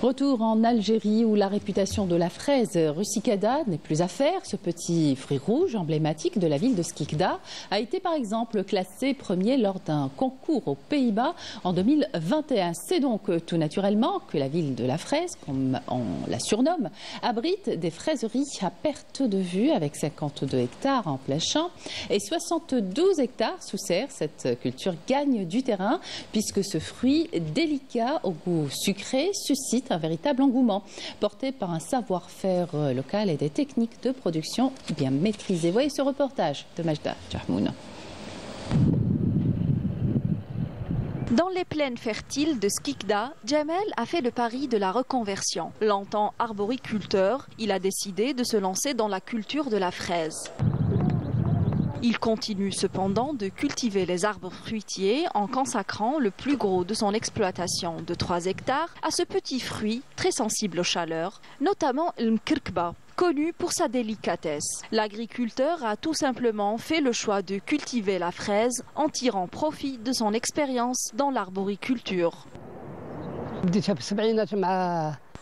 Retour en Algérie où la réputation de la fraise rusicada n'est plus à faire. Ce petit fruit rouge emblématique de la ville de Skikda a été par exemple classé premier lors d'un concours aux Pays-Bas en 2021. C'est donc tout naturellement que la ville de la fraise, comme on la surnomme, abrite des fraiseries à perte de vue avec 52 hectares en plein champ et 72 hectares sous serre. Cette culture gagne du terrain puisque ce fruit délicat au goût sucré suscite un véritable engouement, porté par un savoir-faire local et des techniques de production bien maîtrisées. Voyez ce reportage de Majda Jahmoun. Dans les plaines fertiles de Skikda, Jamel a fait le pari de la reconversion. Longtemps arboriculteur, il a décidé de se lancer dans la culture de la fraise. Il continue cependant de cultiver les arbres fruitiers en consacrant le plus gros de son exploitation de 3 hectares à ce petit fruit très sensible aux chaleurs, notamment l'mkirkba, connu pour sa délicatesse. L'agriculteur a tout simplement fait le choix de cultiver la fraise en tirant profit de son expérience dans l'arboriculture.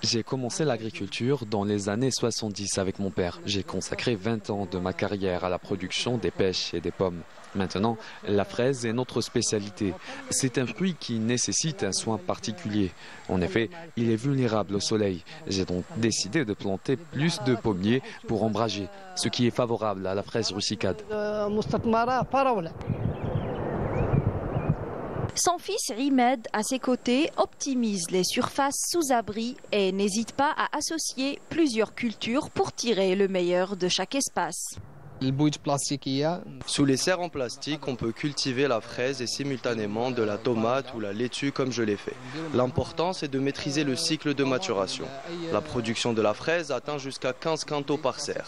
J'ai commencé l'agriculture dans les années 70 avec mon père. J'ai consacré 20 ans de ma carrière à la production des pêches et des pommes. Maintenant, la fraise est notre spécialité. C'est un fruit qui nécessite un soin particulier. En effet, il est vulnérable au soleil. J'ai donc décidé de planter plus de pommiers pour ombrager, ce qui est favorable à la fraise rusicade. Son fils Imed, à ses côtés, optimise les surfaces sous abri et n'hésite pas à associer plusieurs cultures pour tirer le meilleur de chaque espace. Sous les serres en plastique, on peut cultiver la fraise et simultanément de la tomate ou la laitue comme je l'ai fait. L'important, c'est de maîtriser le cycle de maturation. La production de la fraise atteint jusqu'à 15 quintaux par serre.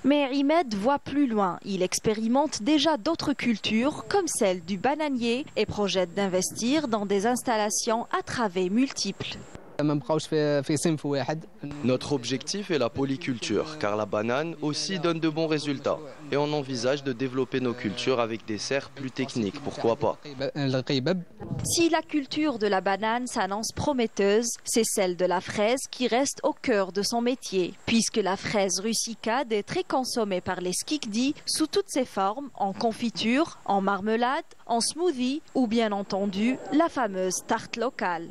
Mais Imed voit plus loin. Il expérimente déjà d'autres cultures comme celle du bananier et projette d'investir dans des installations à travées multiples. Notre objectif est la polyculture, car la banane aussi donne de bons résultats. Et on envisage de développer nos cultures avec des serres plus techniques, pourquoi pas. Si la culture de la banane s'annonce prometteuse, c'est celle de la fraise qui reste au cœur de son métier, puisque la fraise rusicade est très consommée par les Skikdi sous toutes ses formes, en confiture, en marmelade, en smoothie ou bien entendu la fameuse tarte locale.